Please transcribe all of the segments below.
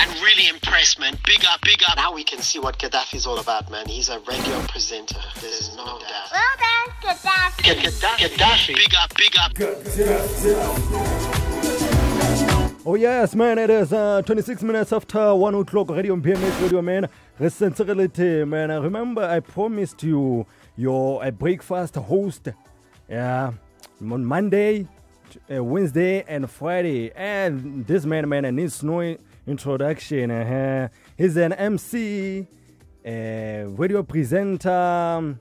and really impressed, man. Big up, big up. Now we can see what Gadaffi is all about, man. He's a radio presenter. There's no doubt. Well done, Gadaffi. Gadaffi. Big up, big up. Oh yes, man, it is 26 minutes after 1 o'clock, Radio BMH Radio, man. Responsibility, man. Remember, I promised you your breakfast host on Monday, Wednesday, and Friday. And this man needs no introduction. He's an MC, radio presenter.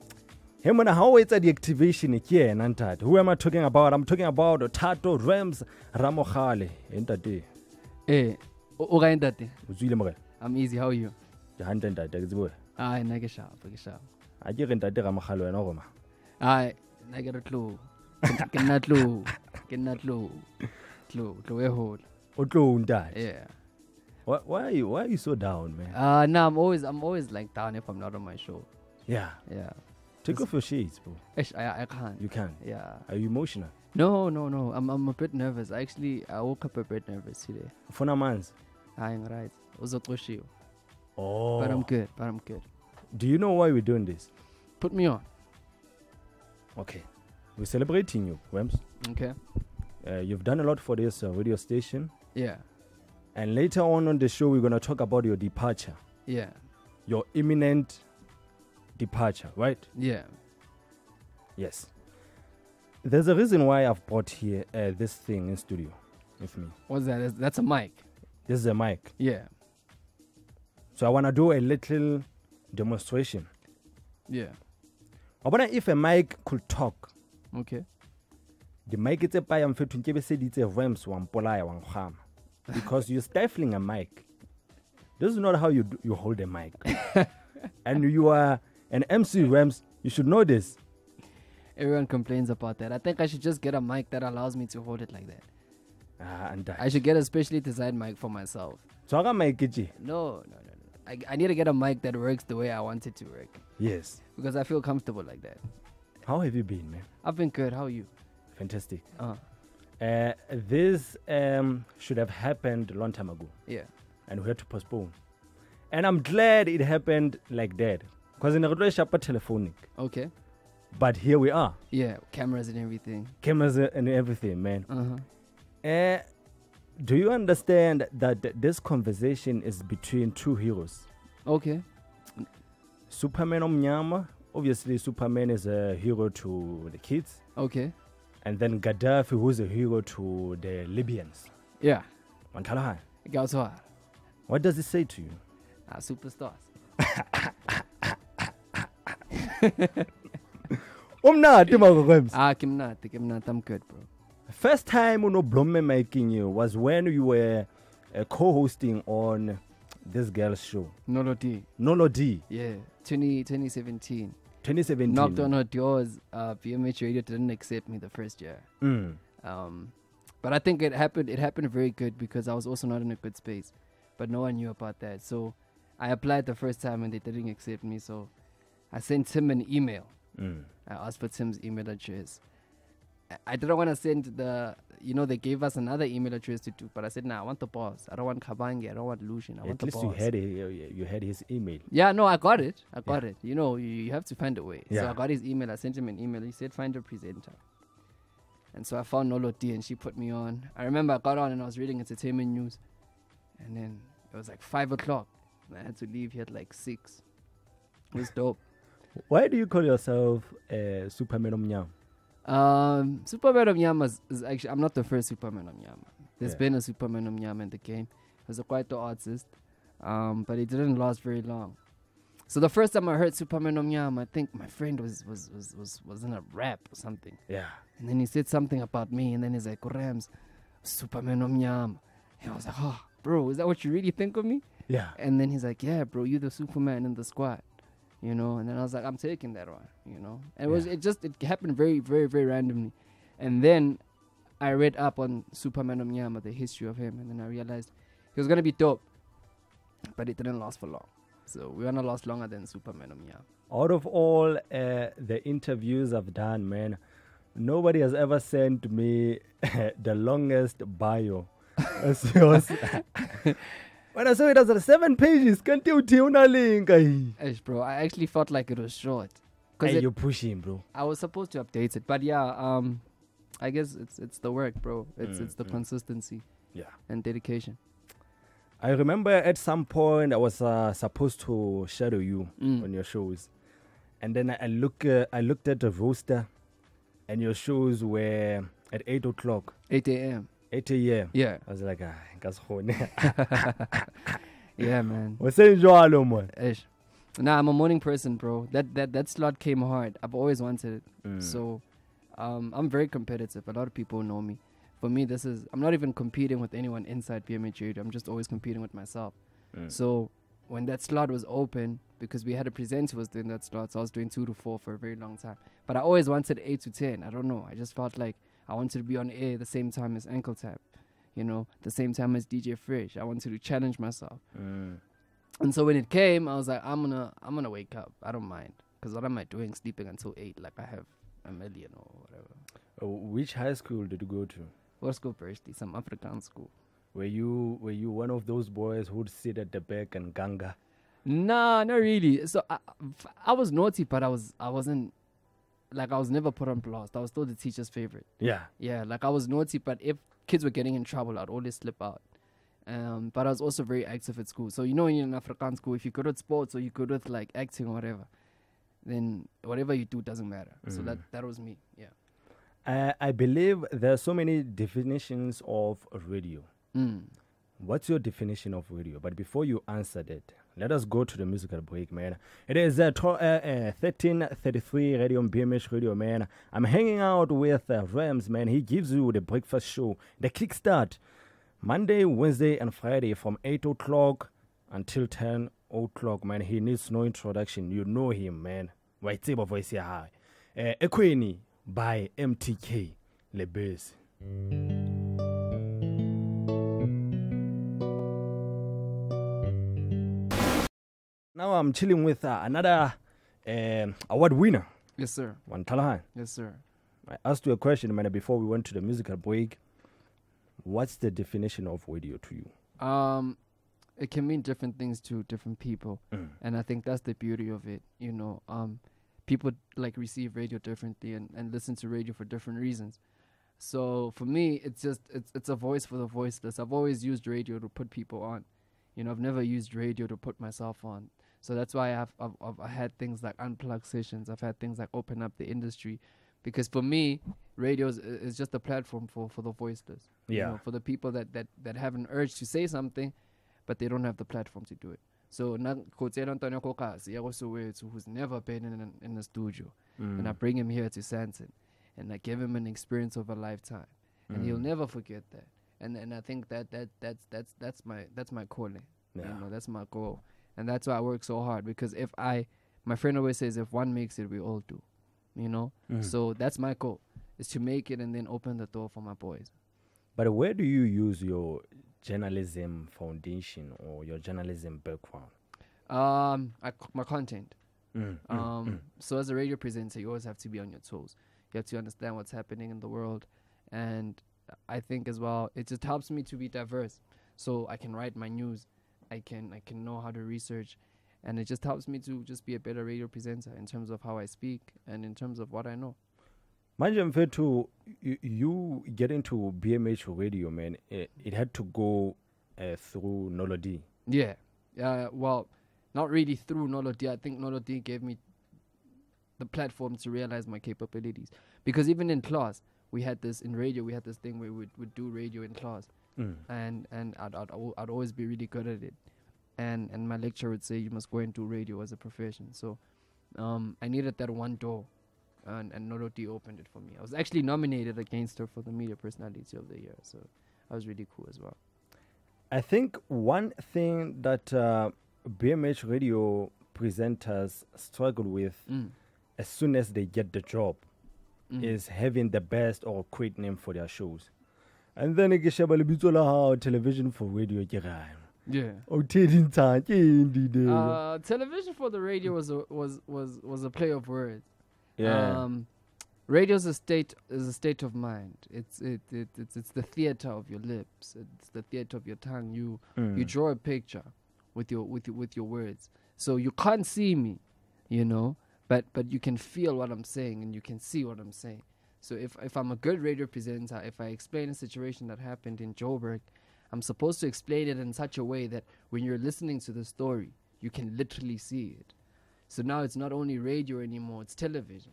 Him and how it's the activation here, Nantat. Who am I talking about? I'm talking about Tato Rams Ramokhale. Entate. Oga entate. Uzwile mara. I'm easy. How are you? Jahanda entate ke Ai na ke sharp. A ke entate Ramokhale wena goma. Ai na ke re tlo. Ke na tlo. Tlo e hole. O tlo ntate. Yeah. Why are you so down, man? No, I'm always like down if I'm not on my show. Yeah. Take off your shades, bro. I can't. You can? Yeah. Are you emotional? No. I'm a bit nervous. I woke up a bit nervous today. For a man's? I'm right. Oh. But I'm good. Do you know why we're doing this? Put me on. Okay. We're celebrating you, Wems. Okay. You've done a lot for this radio station. Yeah. And later on the show, we're going to talk about your departure. Yeah. Your imminent departure, right? Yeah. Yes. There's a reason why I've brought here this thing in studio with me. What's that? That's a mic. This is a mic. Yeah. So I want to do a little demonstration. Yeah. I wonder if a mic could talk. Okay. The mic is a pie and fit to say it's a Rams one polaya one ham. Because you're stifling a mic. This is not how you hold a mic. And you are an MC Rams, you should know this. Everyone complains about that. I think I should just get a mic that allows me to hold it like that. And I should get a specially designed mic for myself. So I got my kitchen. No. I need to get a mic that works the way I want it to work. Yes. Because I feel comfortable like that. How have you been, man? I've been good. How are you? Fantastic. This should have happened a long time ago. Yeah. And we had to postpone. And I'm glad it happened like that. Because in a relationship, telephonic. Okay. But here we are. Yeah, cameras and everything. Man. Do you understand that this conversation is between two heroes? Okay. Superman Omnyama. Obviously, Superman is a hero to the kids. Okay. And then Gadaffi, who's a hero to the Libyans. Yeah. What does it say to you? Superstars. Kimnat, I'm good, bro. First time Blomme making you was when you were co-hosting on this girl's show. Nolo D. Yeah. 2017. 2017. Knocked on her doors. BMH Radio didn't accept me the first year. But I think it happened very good because I was also not in a good space. But no one knew about that. So I applied the first time and they didn't accept me. So I sent Tim an email. I asked for Tim's email address. I didn't want to send they gave us another email address to do, but I said, I want the boss. I don't want Kabange. I don't want Lucian. I want the boss. At least you had his email. Yeah, no, I got it. You have to find a way. Yeah. So I got his email. I sent him an email. He said, find a presenter. And so I found Nolo D and she put me on. I remember I got on and I was reading entertainment news. And then it was like 5 o'clock. And I had to leave here at like 6. It was dope. Why do you call yourself Superman Omnyama? Superman Omnyama is actually, I'm not the first Superman Omnyama. There's been a Superman Omnyama in the game. He was quite the artist, but it didn't last very long. So the first time I heard Superman Omnyama, I think my friend was in a rap or something. Yeah. And then he said something about me, and then he's like, Rams, Superman Omnyama. And I was like, oh, bro, is that what you really think of me? Yeah. And then he's like, yeah, bro, you're the Superman in the squad. And then I was like, I'm taking that one, And it happened very, very, very randomly. And then I read up on Superman Omnyama, the history of him, and then I realized he was going to be dope. But it didn't last for long. So we're going to last longer than Superman Omnyama. Out of all the interviews I've done, man, nobody has ever sent me the longest bio as yours. When I saw it as 7 pages, can't you tell una link? Eish, bro, I actually felt like it was short. Hey, you push him, bro. I was supposed to update it, but yeah, I guess it's the work, bro. It's the consistency, and dedication. I remember at some point I was supposed to shadow you on your shows, and then I looked at the roster, and your shows were at 8 o'clock. 8 a.m. 8 a.m. Yeah. I was like, yeah, man. What's saying, man? Ish. Nah, I'm a morning person, bro. That slot came hard. I've always wanted it. So, I'm very competitive. A lot of people know me. For me, I'm not even competing with anyone inside BMH Radio. I'm just always competing with myself. So, when that slot was open, because we had a presenter who was doing that slot, so I was doing 2 to 4 for a very long time. But I always wanted 8 to 10. I don't know. I just felt like I wanted to be on air the same time as Ankle Tap, the same time as DJ Fresh. I wanted to challenge myself. And so when it came, I was like, I'm gonna wake up. I don't mind, because what am I doing sleeping until 8? Like I have a million or whatever. Which high school did you go to? What school, firstly? Some African school. Were you one of those boys who'd sit at the back and ganga? Nah, not really. So I was naughty, but I wasn't. Like, I was never put on blast. I was still the teacher's favorite. Yeah. Yeah, like I was naughty, but if kids were getting in trouble, I'd always slip out. But I was also very active at school. So, when you're in African school, if you're good at sports or you're good with, like, acting or whatever, then whatever you do doesn't matter. So that was me, yeah. I believe there are so many definitions of radio. What's your definition of radio? But before you answer that, let us go to the musical break, man. It is 13:33 Radio on BMH Radio, man. I'm hanging out with Rams, man. He gives you the breakfast show, the kickstart, Monday, Wednesday, and Friday from 8 o'clock until 10 o'clock, man. He needs no introduction. You know him, man. Waitseba voice high. Equini by MTK, Le Buzz. Now I'm chilling with another award winner. Yes, sir. Yes, sir. I asked you a question, man, before we went to the musical break. What's the definition of radio to you? It can mean different things to different people, and I think that's the beauty of it. People like receive radio differently and listen to radio for different reasons. So for me, it's a voice for the voiceless. I've always used radio to put people on. I've never used radio to put myself on. So that's why I've had things like unplugged sessions. I've had things like open up the industry, because for me, radio is just a platform for the voiceless. Yeah. For the people that have an urge to say something, but they don't have the platform to do it. So who's never been in a studio, and I bring him here to Santon, and I give him an experience of a lifetime, and he'll never forget that. And I think that's my calling. Yeah. That's my goal. And that's why I work so hard, because my friend always says, if one makes it, we all do. So that's my goal, is to make it and then open the door for my boys. But where do you use your journalism foundation or your journalism background? My content. So as a radio presenter, you always have to be on your toes. You have to understand what's happening in the world. And I think as well, it just helps me to be diverse. So I can write my news. I can know how to research, and it just helps me to just be a better radio presenter in terms of how I speak and in terms of what I know. Manjam Fetu, you get into BMH Radio, man. It had to go through Nolodi. Yeah. Well, not really through Nolodi. I think Nolodi gave me the platform to realize my capabilities. Because even in class, we had this thing where we would do radio in class. And I'd always be really good at it, and my lecturer would say you must go and do radio as a profession. So I needed that one door, and Nolodi opened it for me. I was actually nominated against her for the Media Personality of the Year, so that was really cool as well. I think one thing that BMH Radio presenters struggle with as soon as they get the job is having the best or great name for their shows. And then television for radio. Yeah. Television for the radio was a play of words. Yeah. radio's a state is a state of mind. It's the theater of your lips. It's the theater of your tongue. You draw a picture with your words. So you can't see me, but you can feel what I'm saying and you can see what I'm saying. So if I'm a good radio presenter, if I explain a situation that happened in Joburg, I'm supposed to explain it in such a way that when you're listening to the story, you can literally see it. So now it's not only radio anymore, it's television,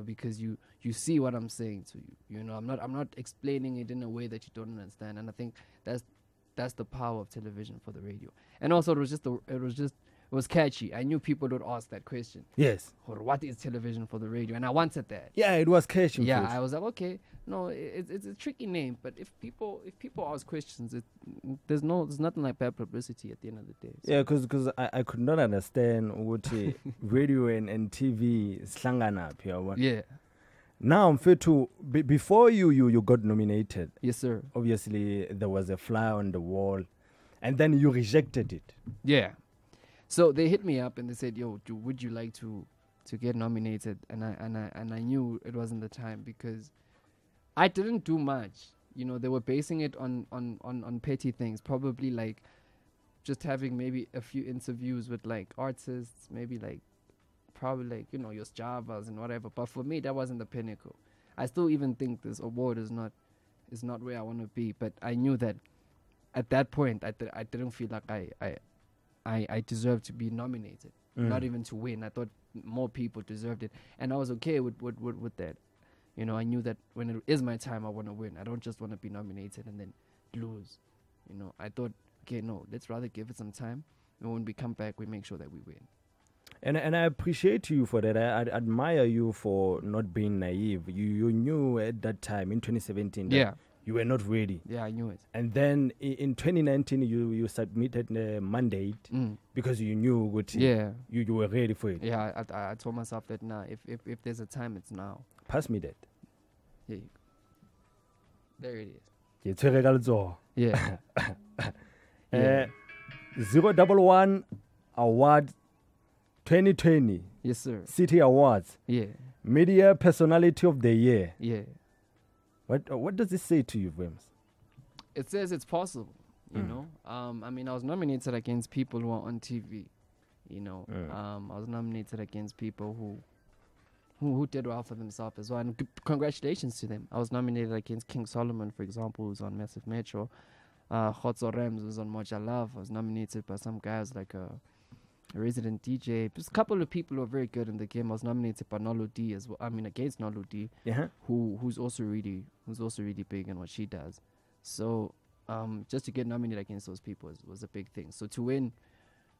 because you see what I'm saying to you. I'm not explaining it in a way that you don't understand. And I think that's the power of television for the radio. And also it was catchy. I knew people would ask that question. Yes. Or what is television for the radio? And I wanted that. Yeah, it was catchy. Yeah, I was like, okay, no, it's a tricky name, but if people ask questions, there's nothing like bad publicity at the end of the day. So. Yeah, because I could not understand what radio and TV slangana up here. Yeah. Now I'm fit to before you got nominated. Yes, sir. Obviously there was a fly on the wall, and then you rejected it. Yeah. So they hit me up and they said, "Yo, would you like to get nominated?" And I knew it wasn't the time because I didn't do much. They were basing it on petty things, probably like just having maybe a few interviews with like artists, maybe like probably like your Javas and whatever. But for me, that wasn't the pinnacle. I still even think this award is not where I want to be. But I knew that at that point, I didn't feel like I deserved to be nominated, not even to win. I thought more people deserved it, and I was okay with that. I knew that when it is my time, I want to win. I don't just want to be nominated and then lose. I thought, okay, no, let's rather give it some time, and when we come back, we make sure that we win. And I appreciate you for that. I admire you for not being naive. You knew at that time in 2017 that you were not ready. Yeah, I knew it. And then in 2019, you submitted a mandate because you knew what you were ready for it. Yeah, I told myself that now, if there's a time, it's now. Pass me that. Here you go. There it is. Yeah. Yeah. 011 Award 2020. Yes, sir. City Awards. Yeah. Media Personality of the Year. Yeah. What does it say to you, Vims? It says it's possible, I was nominated against people who are on TV, I was nominated against people who did well for themselves as well, and congratulations to them. I was nominated against King Solomon, for example, who's on Massive Metro. Khotso Rams was on Moja Love. I was nominated by some guys like a resident DJ. Just a couple of people who are very good in the game. I was nominated by Nolu D as well. Against Nolu D, who's also really big in what she does. So just to get nominated against those people was a big thing. So to win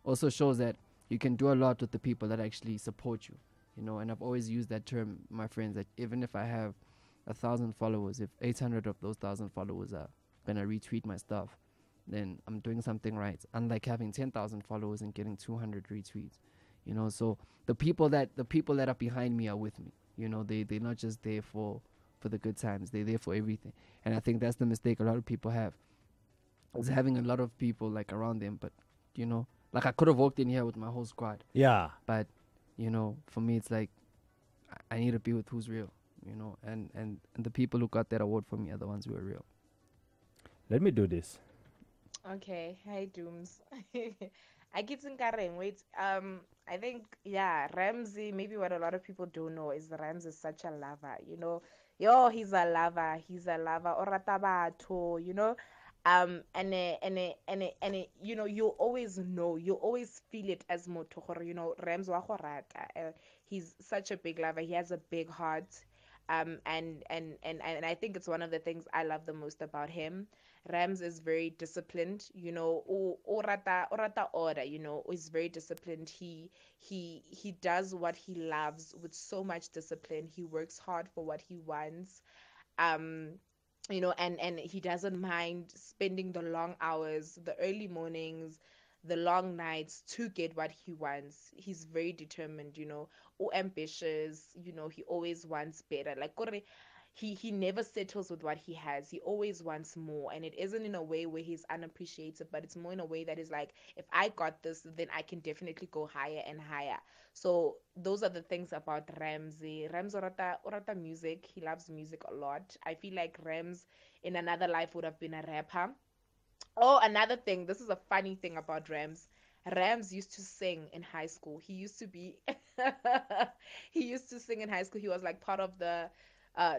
also shows that you can do a lot with the people that actually support you. And I've always used that term, my friends, that even if I have 1,000 followers, if 800 of those 1,000 followers are gonna retweet my stuff, then I'm doing something right. Unlike having 10,000 followers and getting 200 retweets, So the people that are behind me are with me. They're not just there for the good times. They're there for everything. And I think that's the mistake a lot of people have, is having a lot of people like around them. But like I could have walked in here with my whole squad. Yeah. But for me, it's like I need to be with who's real. And the people who got that award for me are the ones who are real. Let me do this. Okay, hi Dooms. I keep thinking, wait, I think, Ramsey, maybe what a lot of people don't know is Ramsey is such a lover, he's a lover, orata batho, and you always know, you always feel it as motho, Ramsey wa go rata. He's such a big lover, he has a big heart, and I think it's one of the things I love the most about him. Rams is very disciplined, orata order, is very disciplined. He does what he loves with so much discipline. He works hard for what he wants. And he doesn't mind spending the long hours, the early mornings, the long nights to get what he wants. He's very determined, ambitious, he always wants better. Like, he never settles with what he has. He always wants more, and it isn't in a way where he's unappreciated, but it's more in a way that is like, if I got this, then I can definitely go higher and higher. So those are the things about Ramsey. Rams orata music. He loves music a lot. I feel like Rams in another life would have been a rapper. Oh, another thing. This is a funny thing about Rams. Rams used to sing in high school. He used to be he used to sing in high school. He was like part of the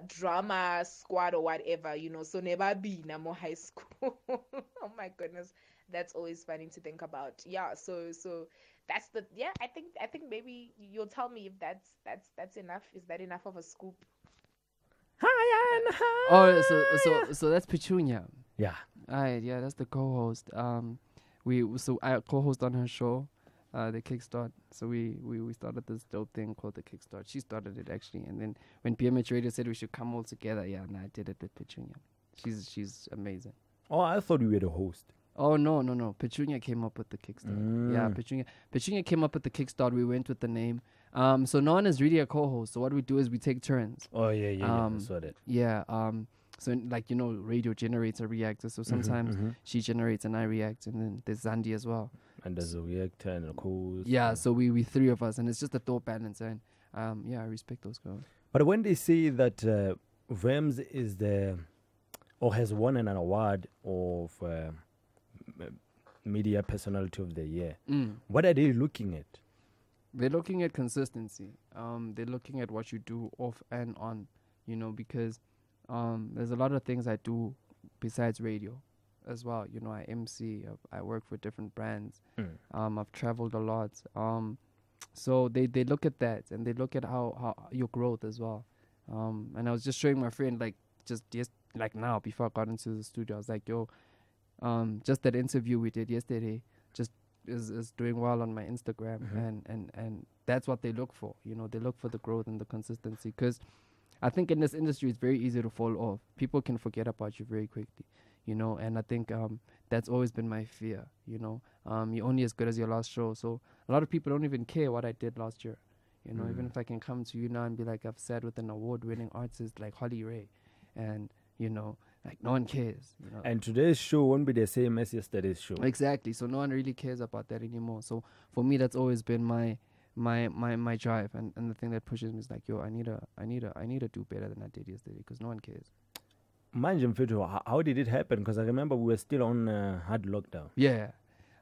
drama squad or whatever, so never be no more high school. Oh my goodness. That's always funny to think about. Yeah, so that's I think maybe you'll tell me if that's enough. Is that enough of a scoop? High and high. Oh, so that's Petunia. Yeah. Yeah, that's the co-host. I co-host on her show, the Kickstart. So we started this dope thing called the Kickstart. She started it actually, and then when BMH Radio said we should come all together, yeah, and I did it with Petunia. She's amazing. Oh, I thought you were the host. Oh no, Petunia came up with the Kickstart. Yeah, Petunia came up with the Kickstart. We went with the name. So no one is really a co-host. So what we do is we take turns. Oh yeah. That's what it. Yeah. So radio generates a reactor. So sometimes she generates and I react, and then there's Zandi as well. And there's a reactor and a co-host. Yeah. So we three of us, and it's just a dope balance. And I respect those girls. But when they say that Rams is has won an award of media personality of the year, what are they looking at? They're looking at consistency. They're looking at what you do off and on, because there's a lot of things I do besides radio as well. I MC, I work for different brands. I've traveled a lot. So they look at that, and they look at how your growth as well. And I was just showing my friend, now before I got into the studio, I was like, yo, just that interview we did yesterday just is doing well on my Instagram, and that's what they look for. They look for the growth and the consistency, because I think in this industry it's very easy to fall off. People can forget about you very quickly, and I think that's always been my fear. You're only as good as your last show. So a lot of people don't even care what I did last year. Even if I can come to you now and be like, I've sat with an award-winning artist like Holly Ray, and like no one cares. And today's show won't be the same as yesterday's show. Exactly. So no one really cares about that anymore. So for me, that's always been my drive, and the thing that pushes me is like, yo, I need to do better than I did yesterday, because no one cares. Manje Mfethu, how did it happen? Because I remember we were still on hard lockdown. Yeah.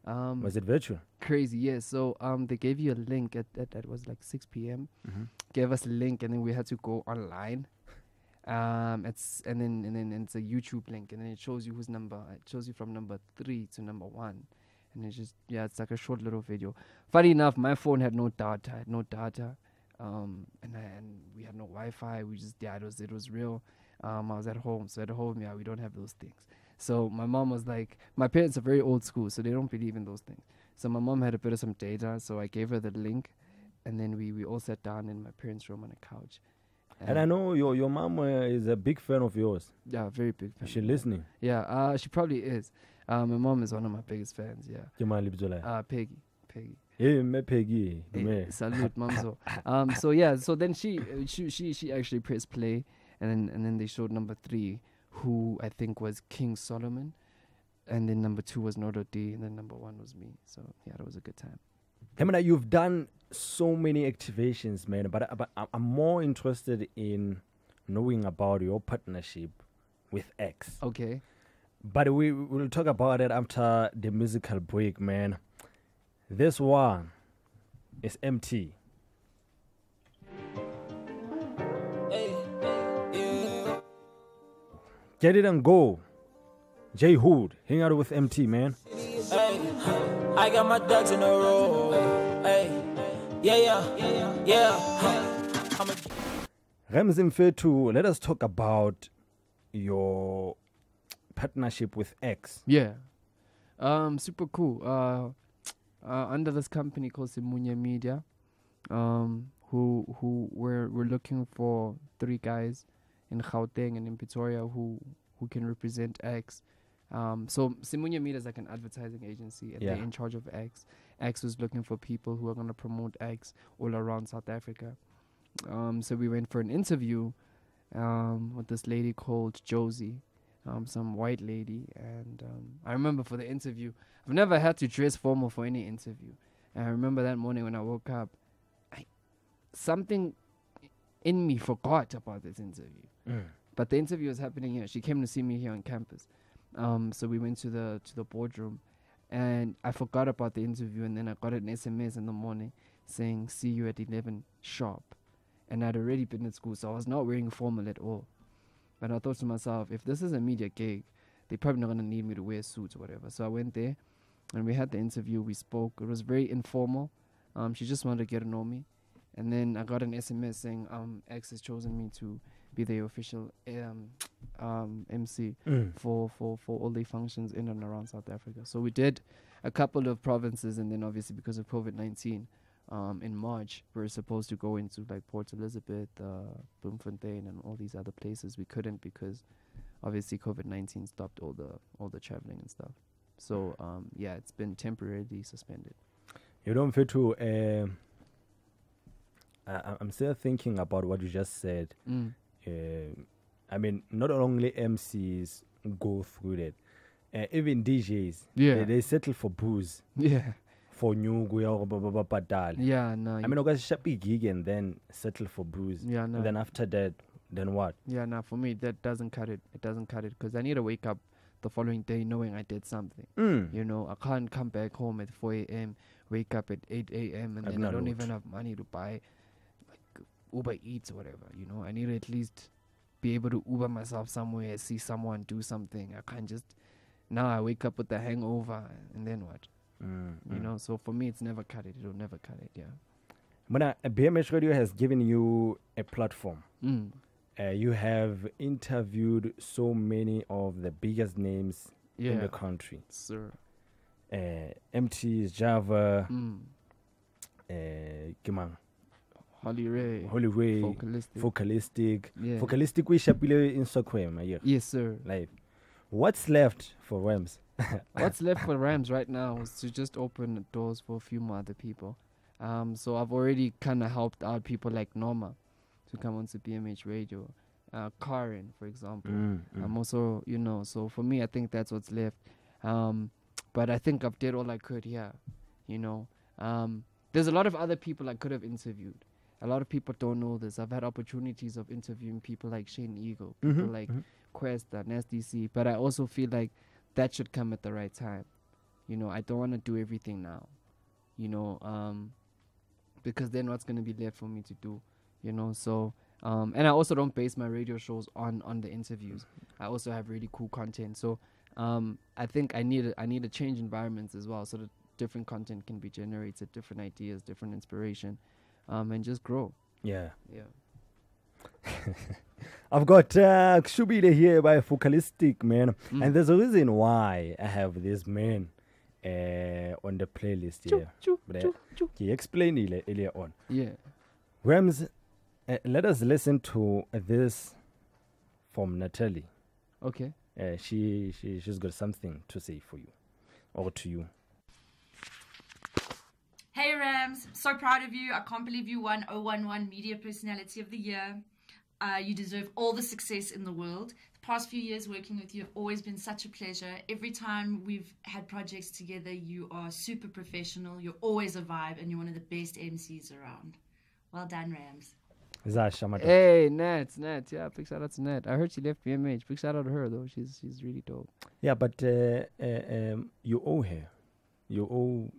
Was it virtual? Crazy, yeah. So they gave you a link at was like 6 p.m. Gave us a link, and then we had to go online. And then it's a YouTube link, and then it shows you whose number. It shows you from number 3 to number 1, and it's just it's like a short little video. Funny enough, my phone had no data. And we had no Wi-Fi. We just it was real. I was at home, so at home we don't have those things. So my mom was like, my parents are very old school, so they don't believe in those things. So my mom had a bit of some data, so I gave her the link, and then we all sat down in my parents' room on a couch. And I know your mom is a big fan of yours. Yeah, very big fan. Is she listening? Yeah, she probably is. My mom is one of my biggest fans, yeah. Peggy. Hey, me Peggy. Hey, salute, mom. So then she actually pressed play, and then they showed number 3, who I think was King Solomon, and then number 2 was Nodo D, and then number 1 was me. So yeah, that was a good time. Hemana, you've done so many activations, man, but I'm more interested in knowing about your partnership with X. Okay. But we will talk about it after the musical break, man. This one is MT. Get it and go. J Hood, hang out with MT, man. Hey, I got my ducks in a row. Hey, yeah. Ramzi Mfethu, let us talk about your partnership with X. Yeah. Super cool. Under this company called BMH Media, who we're looking for 3 guys in Gauteng and in Pretoria who can represent X. So BMH Media is like an advertising agency, and they're in charge of X. X was looking for people who are going to promote X all around South Africa. So we went for an interview, with this lady called Josie, some white lady. And I remember for the interview, I've never had to dress formal for any interview. And I remember that morning when I woke up, something in me forgot about this interview. But the interview was happening here. She came to see me here on campus. So we went to the boardroom, and I forgot about the interview. And then I got an SMS in the morning saying, "See you at 11 sharp." And I'd already been at school, so I was not wearing formal at all. But I thought to myself, if this is a media gig, they're probably not going to need me to wear suits or whatever. So I went there, and we had the interview. We spoke. It was very informal. She just wanted to get to know me. And then I got an SMS saying X has chosen me to be the official MC for all the functions in and around South Africa. So we did a couple of provinces, and then obviously because of COVID-19, in March we were supposed to go into like Port Elizabeth, Bloemfontein, and all these other places. We couldn't because obviously COVID-19 stopped all the traveling and stuff. So yeah, it's been temporarily suspended. You don't feel to. I'm still thinking about what you just said. I mean, not only MCs go through that, even DJs. Yeah, they settle for booze. Yeah. For new badal. Yeah, no. I mean, I got a big gig and then settle for booze. Yeah, no. And then after that, then what? Yeah, no. For me, that doesn't cut it. It doesn't cut it because I need to wake up the following day knowing I did something. You know, I can't come back home at 4 a.m., wake up at 8 a.m. and then I don't even have money to buy like Uber Eats or whatever. You know, I need to at least be able to Uber myself somewhere, see someone do something. I can't just now I wake up with the hangover and then what? You know, so for me, it's never cut it. It'll never cut it. Yeah. When BMH Radio has given you a platform, you have interviewed so many of the biggest names in the country. Sir. MT's Java, Kimang, Holly Ray, Focalistic. Yeah. Focalistic we shapile in Stockholm. Yes, sir. Like, what's left for Rams? What's left for Rams right now is to just open the doors for a few more other people. So I've already kind of helped out people like Norma to come onto BMH Radio. Karen, for example. I'm also, you know, so for me, I think that's what's left. But I think I've did all I could here, you know. There's a lot of other people I could have interviewed. A lot of people don't know this. I've had opportunities of interviewing people like Shane Eagle, people like Questa, Nasty C. But I also feel like that should come at the right time. You know, I don't want to do everything now, you know, because then what's going to be left for me to do, you know. So, and I also don't base my radio shows on the interviews. I also have really cool content. So I think I need to change environments as well so that different content can be generated, different ideas, different inspiration, and just grow. Yeah. I've got Xulu here by Focalistic, man. And there's a reason why I have this man on the playlist here. He explained it earlier on. Yeah. Rams, let us listen to this from Natalie. Okay. She's got something to say for you or to you. Hey Rams, so proud of you. I can't believe you won 011 Media Personality of the Year. You deserve all the success in the world. The past few years working with you have always been such a pleasure. Every time we've had projects together, you are super professional. You're always a vibe, and you're one of the best MCs around. Well done, Rams. Hey, Nat. Yeah, big shout out to Nat. I heard she left BMH. Big shout out to her, though. She's really dope. Yeah, but you owe her. You owe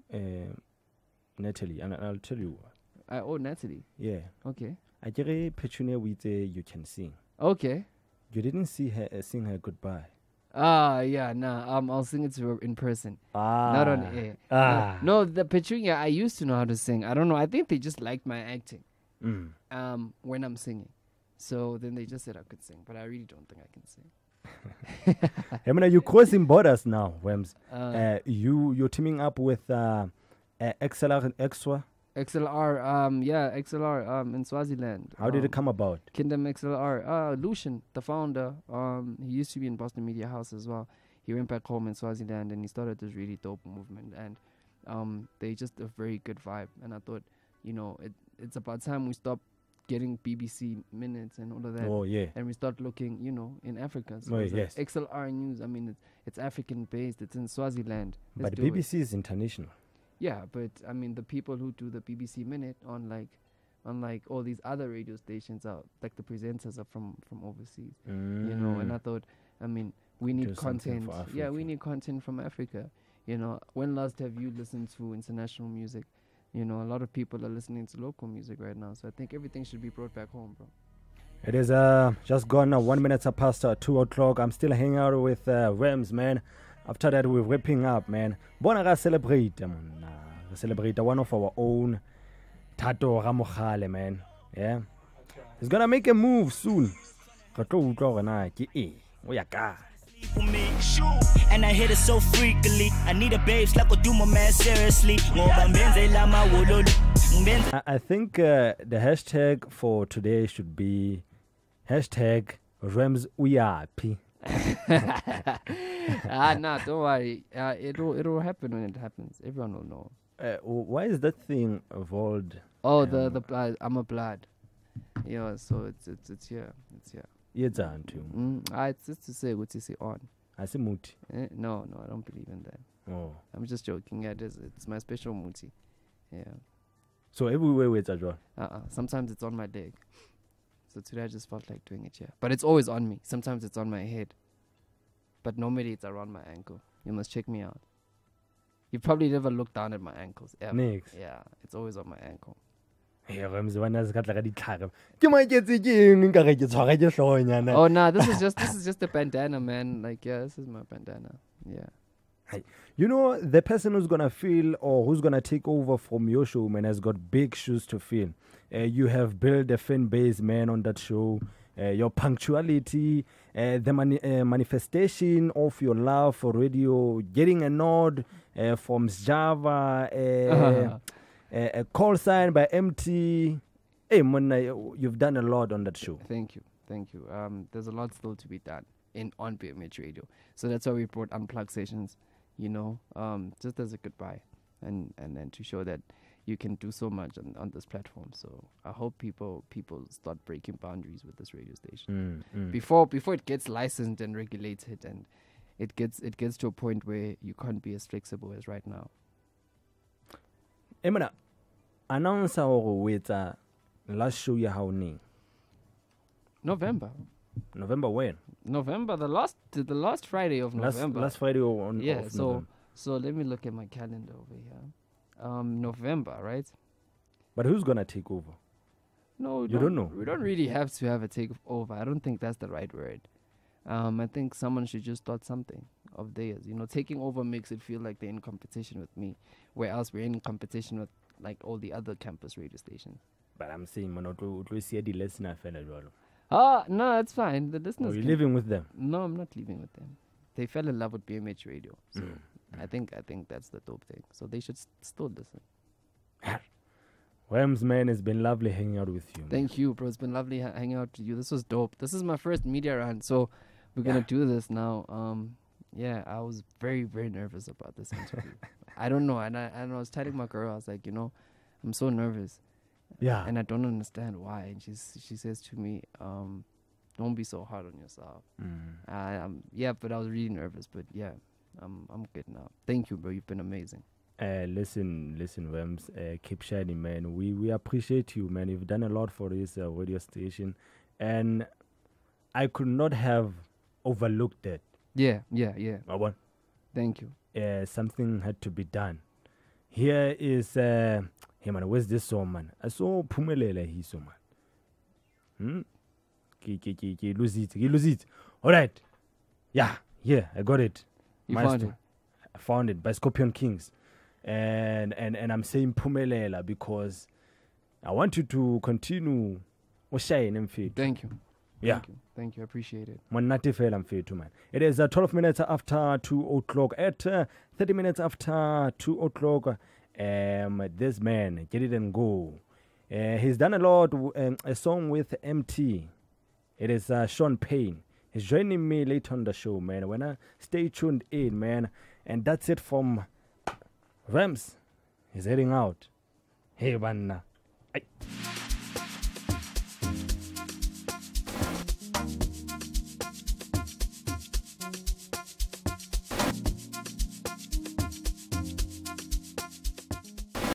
Natalie, and I'll tell you. I owe Natalie? Yeah. Okay. I get a Petunia with you can sing. Okay. You didn't see her sing her goodbye. Yeah, nah. I'll sing it to her in person. Not on air. No, the Petunia, I used to know how to sing. I don't know. I think they just liked my acting. When I'm singing. So then they just said I could sing, but I really don't think I can sing. I mean, you're crossing borders now, Wems. You're teaming up with XLR and XWA. XLR in Swaziland. How did it come about? Kingdom XLR. Lucian, the founder, he used to be in Boston Media House as well. He went back home in Swaziland and he started this really dope movement, and they just a very good vibe. And I thought, you know, it's about time we stop getting BBC minutes and all of that. Oh, yeah. And we start looking, in Africa. So Oh, it's like yes. XLR News. I mean, it's African based. It's in Swaziland. But Let's do it. BBC is international. Yeah, but I mean, the people who do the BBC minute on like all these other radio stations are like the presenters are from overseas. And I thought, I mean, we need Do something content. for Yeah, Africa. we need content from Africa. When last have you listened to international music? A lot of people are listening to local music right now. So I think everything should be brought back home, bro. It is just gone 1 minute past 2 o'clock. I'm still hanging out with Rams, man. After that, we're wrapping up, man. Bona celebrate, man. Celebrate one of our own, Tato Ramokhale, man. Yeah, he's gonna make a move soon. And I hit it so freakily. I need a babes like do my man seriously. I think the hashtag for today should be hashtag Rams Uyapi. Nah, don't worry. It'll happen when it happens. Everyone will know. Why is that thing evolved? Oh, the blood. I'm a blood. So it's here. It's here. It's just to say what you say on. I see muti. No, I don't believe in that. Oh. I'm just joking. It's my special muti. Yeah. So everywhere it's a draw. Sometimes it's on my leg. So today I just felt like doing it here. But it's always on me. Sometimes it's on my head. But normally it's around my ankle. You must check me out. You probably never looked down at my ankles ever. Next. Yeah, it's always on my ankle. Oh no, this is just a bandana, man. Like, yeah, this is my bandana. Yeah. The person who's gonna feel or who's gonna take over from your show, man, has got big shoes to fill. You have built a fan base, man, on that show. Your punctuality, the manifestation of your love for radio, getting a nod from Java, a call sign by MT. Hey, man, you've done a lot on that show. Thank you. There's a lot still to be done on BMH Radio. So that's why we brought Unplugged Sessions, just as a goodbye and then to show that you can do so much on this platform. So I hope people start breaking boundaries with this radio station before it gets licensed and regulated, and it gets to a point where you can't be as flexible as right now. Emana, announce our with last show ya how ni? November when? November, the last Friday of November. Last Friday on yeah. of So November. so let me look at my calendar over here. November, right? But who's gonna take over? No, you don't know. We don't really have to have a takeover. I don't think that's the right word. I think someone should just start something of theirs. Taking over makes it feel like they're in competition with me, whereas we're in competition with like all the other campus radio stations. But I'm saying, man, we see the listener fella. No, it's fine. The listeners. Are you living with them? No, I'm not living with them. They fell in love with BMH Radio, so I think that's the dope thing. So they should still listen. Rams, man, it's been lovely hanging out with you. Thank you, bro. It's been lovely hanging out with you. This was dope. This is my first media run, so we're gonna do this now. I was very, very nervous about this interview. I don't know, and I was telling my girl, I was like, I'm so nervous. Yeah. And I don't understand why. And she says to me, don't be so hard on yourself. But I was really nervous. But yeah, I'm good now. Thank you, bro. You've been amazing. Listen, Rams. Keep shining, man. We appreciate you, man. You've done a lot for this radio station, and I could not have overlooked that. Yeah. Thank you. Something had to be done. Here is hey man, where's this song, man? I saw Pumelela he so man. Lose it. All right. Yeah, I got it. You found it? I found it by Scorpion Kings. And I'm saying Pumelela because I want you to continue shine and feed. Thank you. Yeah. Thank you. I appreciate it. It is 12 minutes after 2 o'clock. At 30 minutes after 2 o'clock, this man, Get It and Go. He's done a lot, a song with MT. It is Sean Payne. He's joining me later on the show, man. When I stay tuned in, man. And that's it from Rams. He's heading out. Hey, man.